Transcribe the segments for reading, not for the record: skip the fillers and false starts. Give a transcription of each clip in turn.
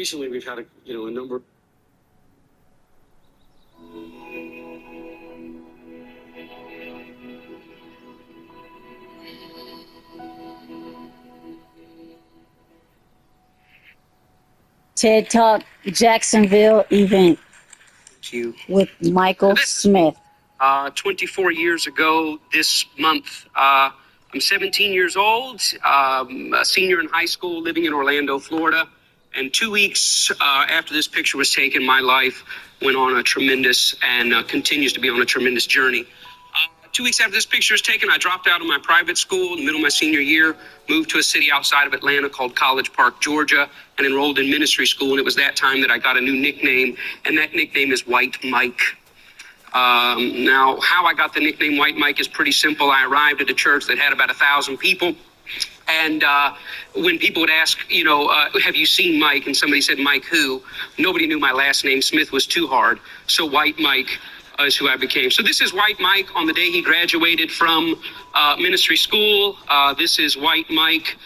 recently we've had a number. TED Talk Jacksonville event with Michael Smith. 24 years ago this month, I'm 17 years old, a senior in high school living in Orlando, Florida. And 2 weeks after this picture was taken, my life went on a tremendous and continues to be on a tremendous journey. 2 weeks after this picture was taken, I dropped out of my private school in the middle of my senior year, moved to a city outside of Atlanta called College Park, Georgia, and enrolled in ministry school. And it was that time that I got a new nickname, and that nickname is White Mike. Now, how I got the nickname White Mike is pretty simple. I arrived at a church that had about 1,000 people. And when people would ask, have you seen Mike? And somebody said, Mike who? Nobody knew my last name. Smith was too hard. So White Mike is who I became. So this is White Mike on the day he graduated from ministry school. This is White Mike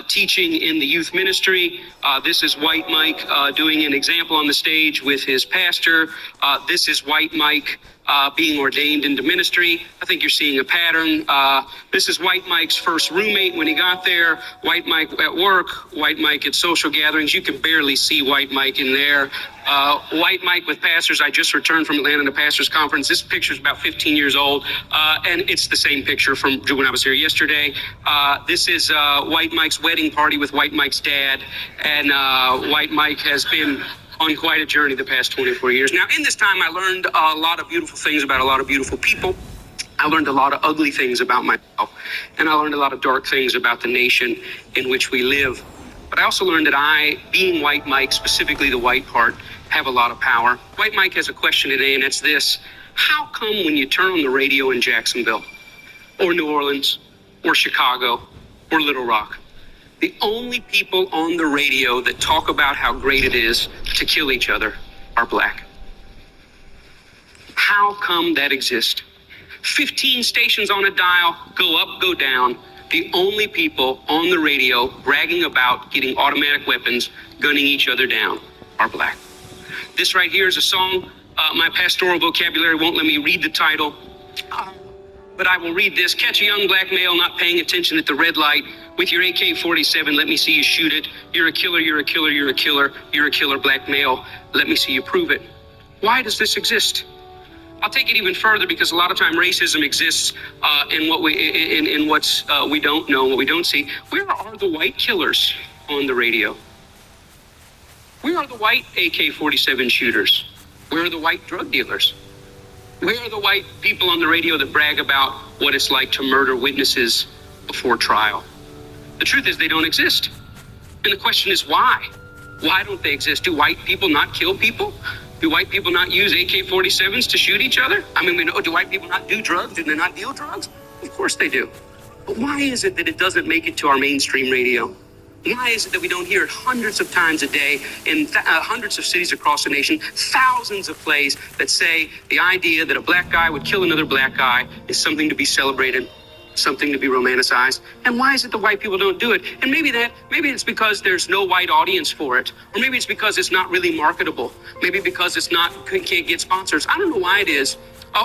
teaching in the youth ministry. This is White Mike doing an example on the stage with his pastor. This is White Mike being ordained into ministry. I think you're seeing a pattern. This is White Mike's first roommate when he got there. White Mike at work. White Mike at social gatherings. You can barely see White Mike in there. White Mike with pastors. I just returned from Atlanta to pastors conference. This picture is about 15 years old, and it's the same picture from when I was here yesterday. This is White Mike's wedding party with White Mike's dad, and White Mike has been on quite a journey the past 24 years. Now, in this time, I learned a lot of beautiful things about a lot of beautiful people. I learned a lot of ugly things about myself, and I learned a lot of dark things about the nation in which we live. But I also learned that I, being White Mike, specifically the white part, have a lot of power. White Mike has a question today, and it's this: how come when you turn on the radio in Jacksonville, or New Orleans, or Chicago, or Little Rock, the only people on the radio that talk about how great it is to kill each other are black? How come that exists? 15 stations on a dial, go up, go down. The only people on the radio bragging about getting automatic weapons, gunning each other down, are black. This right here is a song. My pastoral vocabulary won't let me read the title, but I will read this. Catch a young black male not paying attention at the red light. With your AK-47, let me see you shoot it. You're a killer, you're a killer, you're a killer. You're a killer, black male. Let me see you prove it. Why does this exist? I'll take it even further, because a lot of time racism exists in what we don't know, what we don't see. Where are the white killers on the radio? Where are the white AK-47 shooters? Where are the white drug dealers? Where are the white people on the radio that brag about what it's like to murder witnesses before trial? The truth is they don't exist. And the question is why? Why don't they exist? Do white people not kill people? Do white people not use AK-47s to shoot each other? I mean, do white people not do drugs? Do they not deal drugs? Of course they do. But why is it that it doesn't make it to our mainstream radio? Why is it that we don't hear it hundreds of times a day in hundreds of cities across the nation, thousands of plays that say the idea that a black guy would kill another black guy is something to be celebrated, something to be romanticized? And why is it the white people don't do it? And maybe it's because there's no white audience for it. Or maybe it's because it's not really marketable. Maybe because can't get sponsors. I don't know why it is.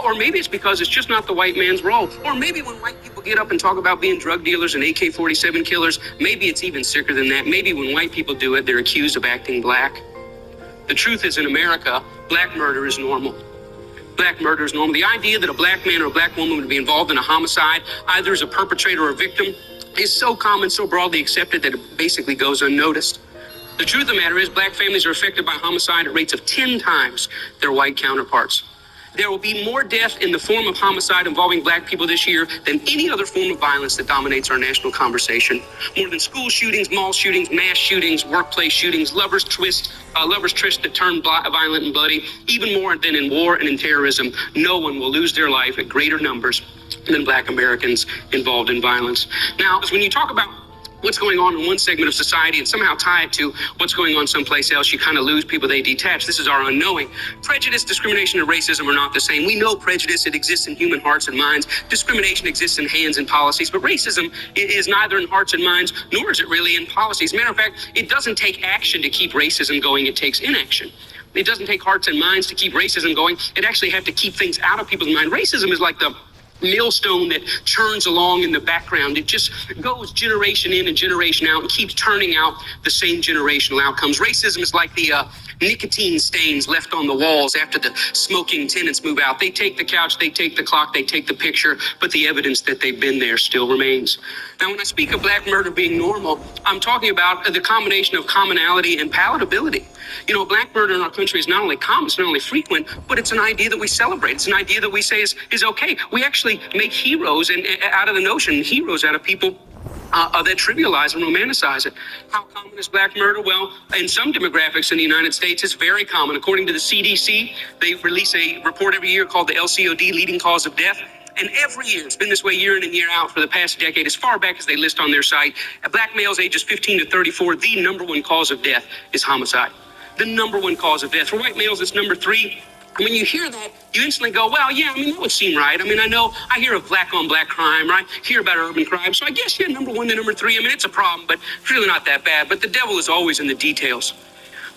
Or maybe it's because it's just not the white man's role. Or maybe when white people get up and talk about being drug dealers and AK-47 killers, maybe it's even sicker than that. Maybe when white people do it, they're accused of acting black. The truth is, in America, black murder is normal. Black murder is normal. The idea that a black man or a black woman would be involved in a homicide, either as a perpetrator or a victim, is so common, so broadly accepted that it basically goes unnoticed. The truth of the matter is, black families are affected by homicide at rates of 10 times their white counterparts. There will be more death in the form of homicide involving black people this year than any other form of violence that dominates our national conversation. More than school shootings, mall shootings, mass shootings, workplace shootings, lovers trysts that turn violent and bloody. Even more than in war and in terrorism, no one will lose their life at greater numbers than black Americans involved in violence. Now, when you talk about what's going on in one segment of society and somehow tie it to what's going on someplace else, you kind of lose people. They detach. This is our unknowing. Prejudice, discrimination, and racism are not the same. We know prejudice. It exists in human hearts and minds. Discrimination exists in hands and policies. But racism is neither in hearts and minds, nor is it really in policies. Matter of fact, it doesn't take action to keep racism going. It takes inaction. It doesn't take hearts and minds to keep racism going. It actually have to keep things out of people's mind. Racism is like the millstone that churns along in the background. It just goes generation in and generation out and keeps turning out the same generational outcomes. Racism is like the nicotine stains left on the walls after the smoking tenants move out. They take the couch, they take the clock, they take the picture, but the evidence that they've been there still remains. Now, when I speak of black murder being normal, I'm talking about the combination of commonality and palatability. You know, black murder in our country is not only common, it's not only frequent, but it's an idea that we celebrate. It's an idea that we say is okay. We actually make heroes and out of the notion, heroes out of people that trivialize and romanticize it. How common is black murder? Well, in some demographics in the United States, it's very common. According to the CDC, they release a report every year called the LCOD, leading cause of death. And every year, it's been this way year in and year out for the past decade, as far back as they list on their site. Black males ages 15 to 34, the number one cause of death is homicide. The number one cause of death. For white males, it's number 3. And when you hear that, you instantly go, well, yeah, I mean, that would seem right. I mean, I hear of black on black crime, right? Hear about urban crime. So I guess, yeah, number 1 to number 3. I mean, it's a problem, but it's really not that bad. But the devil is always in the details.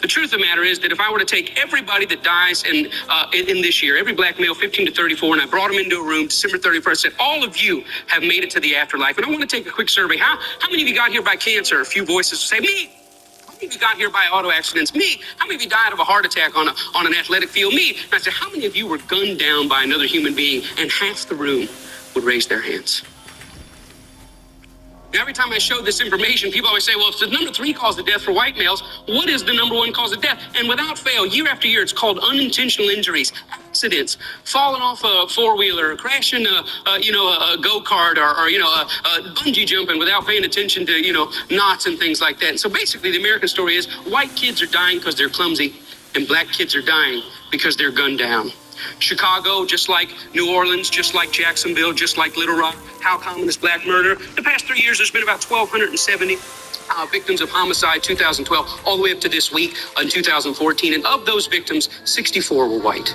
The truth of the matter is that if I were to take everybody that dies in this year, every black male 15 to 34, and I brought them into a room December 31st, said, all of you have made it to the afterlife. And I want to take a quick survey. How many of you got here by cancer? A few voices say, me. How many of you got here by auto accidents? Me. How many of you died of a heart attack on an athletic field? Me. And I said, how many of you were gunned down by another human being? And half the room would raise their hands. Now, every time I show this information, people always say, well, if the number 3 cause of death for white males, what is the number 1 cause of death? And without fail, year after year, it's called unintentional injuries, accidents, falling off a four-wheeler, crashing a go-kart, or bungee jumping without paying attention to, knots and things like that. And so basically, the American story is white kids are dying because they're clumsy, and black kids are dying because they're gunned down. Chicago, just like New Orleans, just like Jacksonville, just like Little Rock. How common is black murder? The past 3 years, there's been about 1,270 victims of homicide, 2012, all the way up to this week in 2014. And of those victims, 64 were white.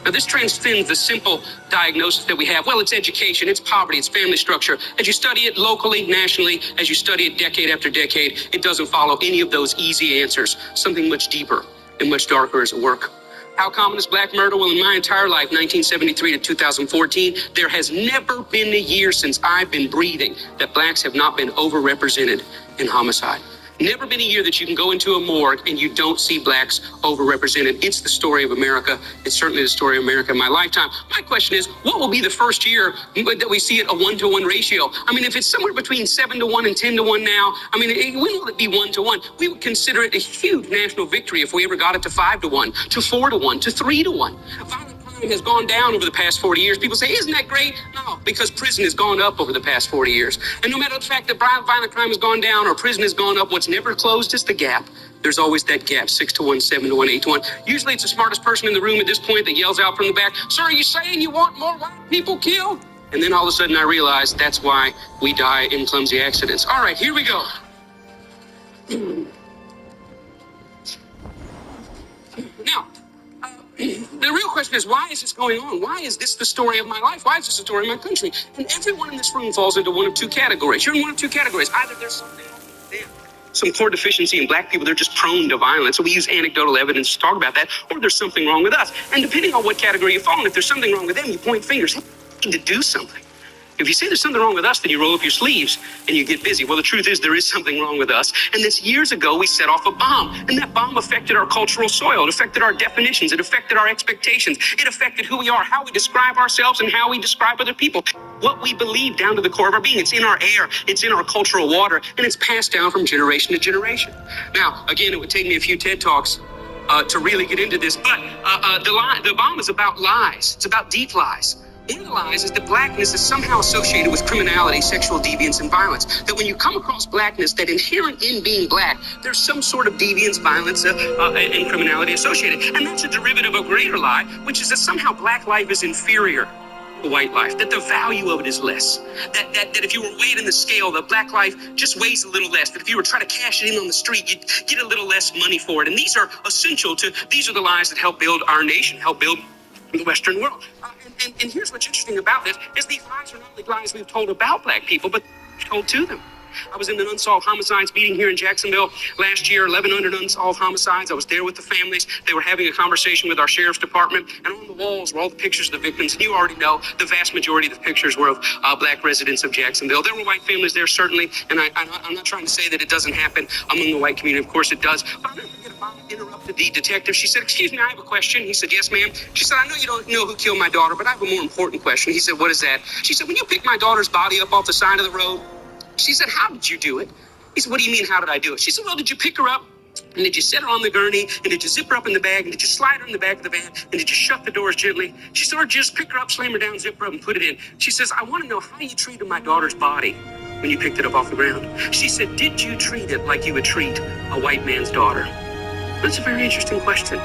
Now, this transcends the simple diagnosis that we have. Well, it's education, it's poverty, it's family structure. As you study it locally, nationally, as you study it decade after decade, it doesn't follow any of those easy answers. Something much deeper and much darker is at work. How common is black murder? Well, in my entire life, 1973 to 2014, there has never been a year since I've been breathing that blacks have not been overrepresented in homicide. Never been a year that you can go into a morgue and you don't see blacks overrepresented. It's the story of America. It's certainly the story of America in my lifetime. My question is, what will be the first year that we see it a 1-to-1 ratio? I mean, if it's somewhere between 7-to-1 and 10-to-1 now, I mean, when will it be 1-to-1? We would consider it a huge national victory if we ever got it to 5-to-1, to 4-to-1, to 3-to-1. Violent crime has gone down over the past 40 years. People say, isn't that great? No, because prison has gone up over the past 40 years. And no matter the fact that violent crime has gone down or prison has gone up, what's never closed is the gap. There's always that gap, 6-to-1, 7-to-1, 8-to-1. Usually it's the smartest person in the room at this point that yells out from the back, sir, are you saying you want more white people killed? And then all of a sudden I realize that's why we die in clumsy accidents. All right, here we go. Now, the real question is, why is this going on? Why is this the story of my life? Why is this the story of my country? And everyone in this room falls into one of 2 categories. You're in one of 2 categories. Either there's something wrong with them, some core deficiency in black people, they're just prone to violence. So we use anecdotal evidence to talk about that, or there's something wrong with us. And depending on what category you fall in, if there's something wrong with them, you point fingers. Hey, you need to do something. If you say there's something wrong with us, then you roll up your sleeves and you get busy. Well, the truth is there is something wrong with us. And this years ago, we set off a bomb. And that bomb affected our cultural soil. It affected our definitions. It affected our expectations. It affected who we are, how we describe ourselves, and how we describe other people. What we believe down to the core of our being. It's in our air. It's in our cultural water. And it's passed down from generation to generation. Now, again, it would take me a few TED Talks to really get into this. But the bomb is about lies. It's about deep lies. One of the lies is that blackness is somehow associated with criminality, sexual deviance, and violence. That when you come across blackness, that inherent in being black, there's some sort of deviance, violence, and criminality associated. And that's a derivative of a greater lie, which is that somehow black life is inferior. white life, that the value of it is less, that if you were weighed in the scale, the black life just weighs a little less, that if you were trying to cash it in on the street, you'd get a little less money for it. And these are essential these are the lies that help build our nation, help build the Western world. And here's what's interesting about this, is these lies are not only lies we've told about black people, but told to them. I was in an unsolved homicides meeting here in Jacksonville last year, 1,100 unsolved homicides. I was there with the families. They were having a conversation with our sheriff's department, and on the walls were all the pictures of the victims. And you already know the vast majority of the pictures were of black residents of Jacksonville. There were white families there, certainly, and I'm not trying to say that it doesn't happen among the white community. Of course it does. But I'll never forget about interrupted the detective. She said, "Excuse me, I have a question." He said, "Yes, ma'am." She said, "I know you don't know who killed my daughter, but I have a more important question." He said, "What is that?" She said, "When you picked my daughter's body up off the side of the road," she said, "How did you do it?" He said, "What do you mean, how did I do it?" She said, "Well, did you pick her up? And did you set her on the gurney? And did you zip her up in the bag? And did you slide her in the back of the van? And did you shut the doors gently?" She said, "Or just pick her up, slam her down, zip her up, and put it in." She says, "I want to know how you treated my daughter's body when you picked it up off the ground." She said, "Did you treat it like you would treat a white man's daughter?" That's a very interesting question.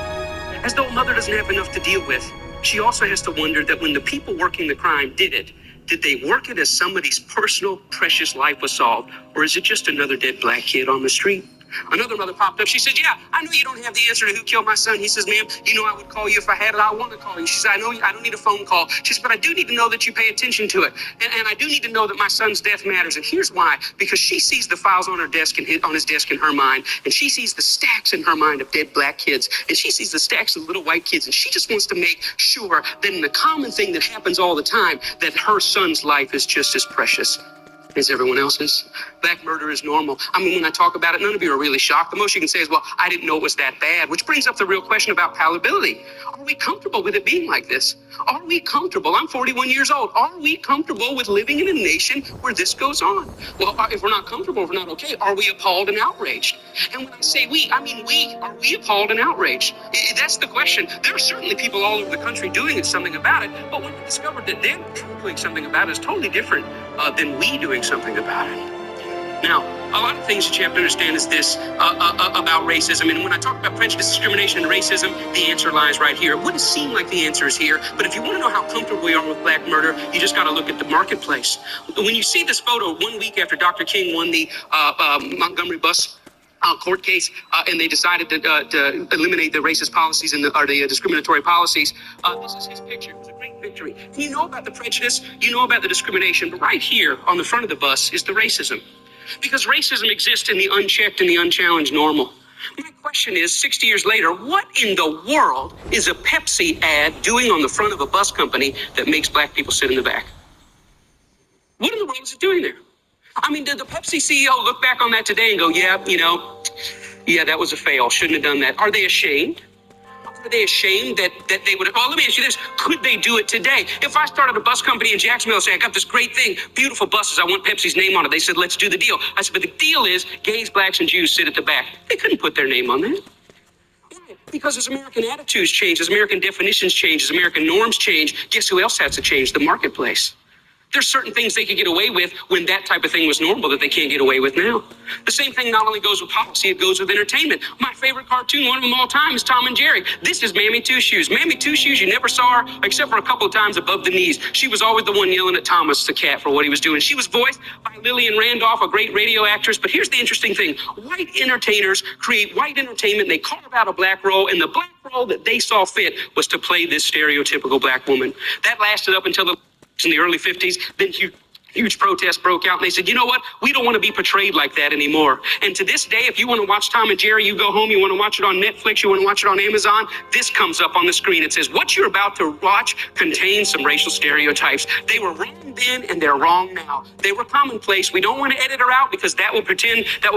As though a mother doesn't have enough to deal with, she also has to wonder that when the people working the crime did it, did they work it as somebody's personal, precious life was solved? Or is it just another dead black kid on the street? Another mother popped up. She said, "Yeah, I know you don't have the answer to who killed my son." He says, "Ma'am, you know I would call you if I had it. I want to call you." She said, "I know I don't need a phone call." She said, "But I do need to know that you pay attention to it. And I do need to know that my son's death matters." And here's why. Because she sees the files on her desk and on his desk in her mind. And she sees the stacks in her mind of dead black kids. And she sees the stacks of little white kids. And she just wants to make sure that in the common thing that happens all the time, that her son's life is just as precious as everyone else's. Black murder is normal. I mean, when I talk about it, none of you are really shocked. The most you can say is, "Well, I didn't know it was that bad," which brings up the real question about palatability. Are we comfortable with it being like this? Are we comfortable? I'm 41 years old. Are we comfortable with living in a nation where this goes on? Well, if we're not comfortable, if we're not okay, are we appalled and outraged? And when I say we, I mean we. Are we appalled and outraged? That's the question. There are certainly people all over the country doing something about it, but when we discovered that they're doing something about it is totally different than we doing something about it. Now, a lot of things that you have to understand is this about racism. And when I talk about prejudice, discrimination, and racism, the answer lies right here. It wouldn't seem like the answer is here, but if you want to know how comfortable we are with black murder, you just got to look at the marketplace. When you see this photo 1 week after Dr. King won the Montgomery bus court case, and they decided to eliminate the racist policies and the discriminatory policies. This is his picture. It was a great victory. You know about the prejudice, you know about the discrimination, but right here on the front of the bus is the racism. Because racism exists in the unchecked and the unchallenged normal. My question is, 60 years later, what in the world is a Pepsi ad doing on the front of a bus company that makes black people sit in the back? What in the world is it doing there? I mean, did the Pepsi CEO look back on that today and go, "Yeah, that was a fail. Shouldn't have done that"? Are they ashamed? Are they ashamed that they would have? Oh, let me ask you this. Could they do it today? If I started a bus company in Jacksonville and say, "I got this great thing, beautiful buses, I want Pepsi's name on it." They said, "Let's do the deal." I said, "But the deal is gays, blacks, and Jews sit at the back." They couldn't put their name on that. Why? Because as American attitudes change, as American definitions change, as American norms change, guess who else has to change? The marketplace. There's certain things they could get away with when that type of thing was normal that they can't get away with now. The same thing not only goes with policy, it goes with entertainment. My favorite cartoon, one of them all time, is Tom and Jerry. This is Mammy Two Shoes. Mammy Two Shoes, you never saw her except for a couple of times above the knees. She was always the one yelling at Thomas the cat for what he was doing. She was voiced by Lillian Randolph, a great radio actress. But here's the interesting thing. White entertainers create white entertainment. They carve out a black role, and the black role that they saw fit was to play this stereotypical black woman. That lasted up until in the early 50s, then huge protests broke out, and they said, "You know what? We don't want to be portrayed like that anymore." And to this day, if you want to watch Tom and Jerry, you go home, you want to watch it on Netflix, you want to watch it on Amazon, this comes up on the screen. It says, "What you're about to watch contains some racial stereotypes. They were wrong then, and they're wrong now. They were commonplace. We don't want to edit her out because that will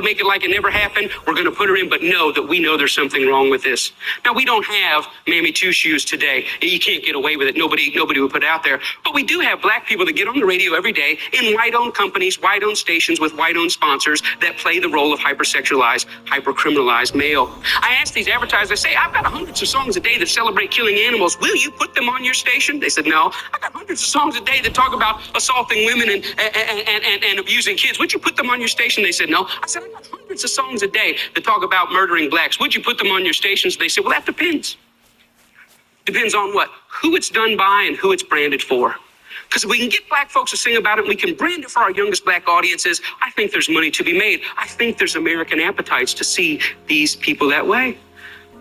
make it like it never happened. We're going to put her in, but know that we know there's something wrong with this." Now, we don't have Mammy Two Shoes today. You can't get away with it. Nobody would put it out there. But we do have black people that get on the radio every day in white-owned companies, white-owned stations with white-owned sponsors that play the role of hypersexualized, hypercriminalized male. I ask these advertisers, I say, "I've got hundreds of songs a day that celebrate killing animals. Will you put them on your station?" They said, "No." "I got hundreds of songs a day that talk about assaulting women and abusing kids. Would you put them on your station?" They said, "No." I said, "I got hundreds of songs a day that talk about murdering blacks. Would you put them on your stations?" They said, "Well, that depends." Depends on what? Who it's done by and who it's branded for. Because if we can get black folks to sing about it, we can brand it for our youngest black audiences, I think there's money to be made. I think there's American appetites to see these people that way.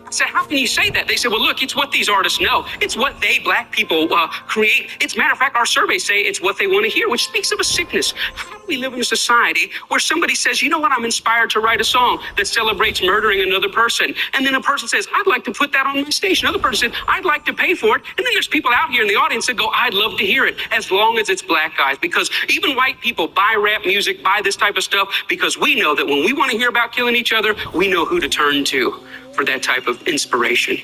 I said, how can you say that? They said, well, look, it's what these artists know. It's what they, black people, create. It's, matter of fact, our surveys say it's what they want to hear, which speaks of a sickness. How do we live in a society where somebody says, you know what, I'm inspired to write a song that celebrates murdering another person. And then a person says, I'd like to put that on my station. Another person said, I'd like to pay for it. And then there's people out here in the audience that go, I'd love to hear it, as long as it's black guys. Because even white people buy rap music, buy this type of stuff, because we know that when we want to hear about killing each other, we know who to turn to for that type of inspiration.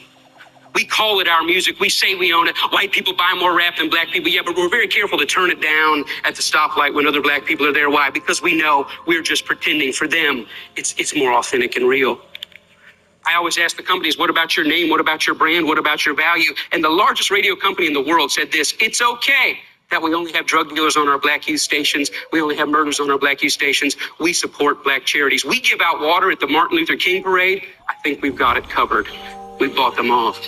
We call it our music. We say we own it. White people buy more rap than black people. Yeah, but we're very careful to turn it down at the stoplight when other black people are there. Why? Because we know we're just pretending. For them, it's more authentic and real. I always ask the companies, what about your name? What about your brand? What about your value? And the largest radio company in the world said this: it's okay that we only have drug dealers on our black youth stations. We only have murders on our black youth stations. We support black charities. We give out water at the Martin Luther King parade. I think we've got it covered. We've bought them off.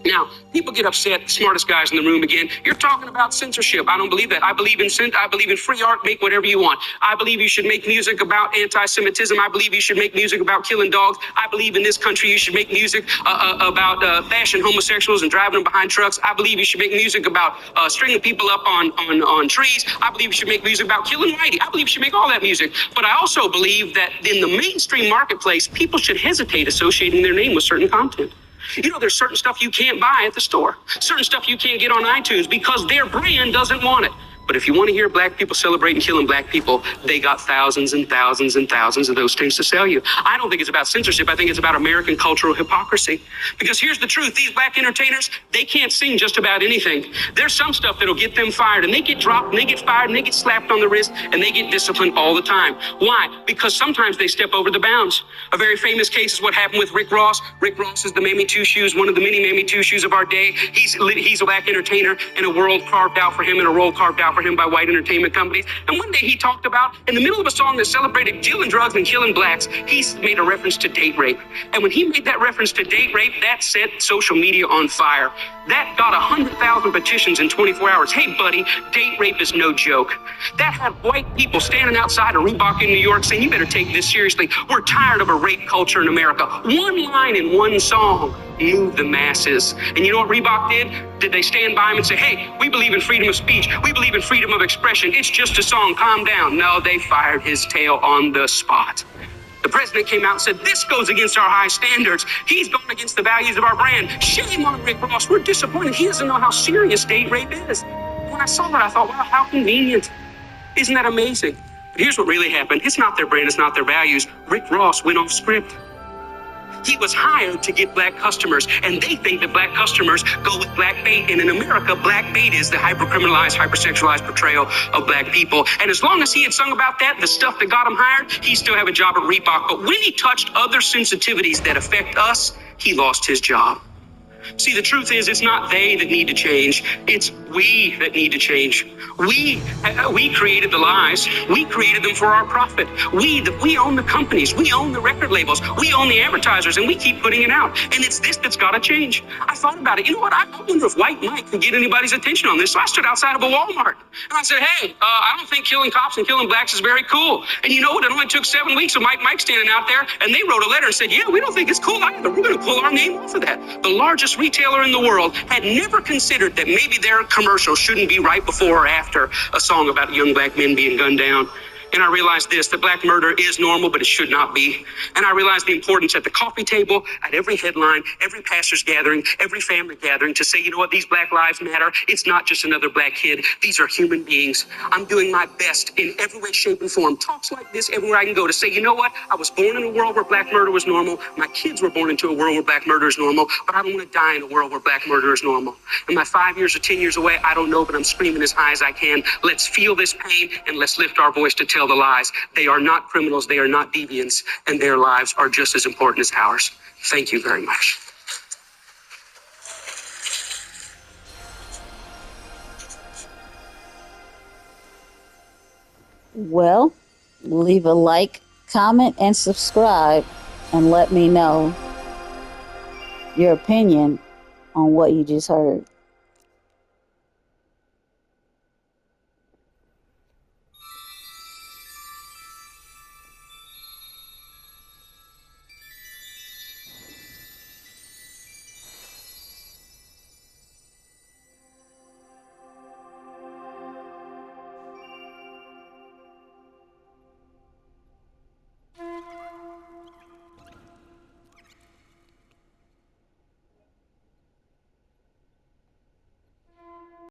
Now, people get upset, the smartest guys in the room again. You're talking about censorship. I don't believe that. I believe in free art. Make whatever you want. I believe you should make music about anti-Semitism. I believe you should make music about killing dogs. I believe in this country you should make music about bashing homosexuals and driving them behind trucks. I believe you should make music about stringing people up on trees. I believe you should make music about killing whitey. I believe you should make all that music. But I also believe that in the mainstream marketplace, people should hesitate associating their name with certain content. You know, there's certain stuff you can't buy at the store, certain stuff you can't get on iTunes because their brand doesn't want it. But if you want to hear black people celebrating killing black people, they got thousands and thousands and thousands of those things to sell you. I don't think it's about censorship. I think it's about American cultural hypocrisy. Because here's the truth. These black entertainers, they can't sing just about anything. There's some stuff that'll get them fired, and they get dropped, and they get fired, and they get slapped on the wrist, and they get disciplined all the time. Why? Because sometimes they step over the bounds. A very famous case is what happened with Rick Ross. Rick Ross is the Mammy Two Shoes, one of the many Mammy Two Shoes of our day. He's a black entertainer in a world carved out for him, and a role carved out for him by white entertainment companies. And one day he talked about, in the middle of a song that celebrated dealing drugs and killing blacks, he made a reference to date rape. And when he made that reference to date rape, that set social media on fire. That got 100,000 petitions in 24 hours. Hey, buddy, date rape is no joke. That had white people standing outside of Reebok in New York saying, you better take this seriously. We're tired of a rape culture in America. One line in one song moved the masses. And you know what Reebok did? Did they stand by him and say, hey, we believe in freedom of speech. We believe in freedom of expression. It's just a song. Calm down. No, they fired his tail on the spot. The president came out and said, this goes against our high standards. He's gone against the values of our brand. Shame on Rick Ross. We're disappointed. He doesn't know how serious date rape is. When I saw that, I thought, wow, how convenient. Isn't that amazing? But here's what really happened. It's not their brand. It's not their values. Rick Ross went off script. He was hired to get black customers, and they think that black customers go with black bait. And in America, black bait is the hyper-criminalized, hypersexualized portrayal of black people. And as long as he had sung about that, the stuff that got him hired, he still have a job at Reebok. But when he touched other sensitivities that affect us, he lost his job. See, the truth is, it's not they that need to change. It's we that need to change. We created the lies. We created them for our profit. We own the companies. We own the record labels. We own the advertisers, and we keep putting it out. And it's this that's got to change. I thought about it. You know what? I wonder if White Mike could get anybody's attention on this. So I stood outside of a Walmart, and I said, hey, I don't think killing cops and killing blacks is very cool. And you know what? It only took 7 weeks of Mike standing out there, and they wrote a letter and said, yeah, we don't think it's cool either. We're going to pull our name off of that. The largest retailer in the world had never considered that maybe their commercial shouldn't be right before or after a song about young black men being gunned down. And I realized this, that black murder is normal, but it should not be. And I realized the importance at the coffee table, at every headline, every pastor's gathering, every family gathering to say, you know what, these black lives matter. It's not just another black kid. These are human beings. I'm doing my best in every way, shape, and form. Talks like this everywhere I can go to say, you know what, I was born in a world where black murder was normal. My kids were born into a world where black murder is normal, but I don't want to die in a world where black murder is normal. Am I 5 years or 10 years away? I don't know, but I'm screaming as high as I can. Let's feel this pain and let's lift our voice to tell the lies. They are not criminals, they are not deviants, and their lives are just as important as ours. Thank you very much. Well, leave a like, comment, and subscribe, and let me know your opinion on what you just heard.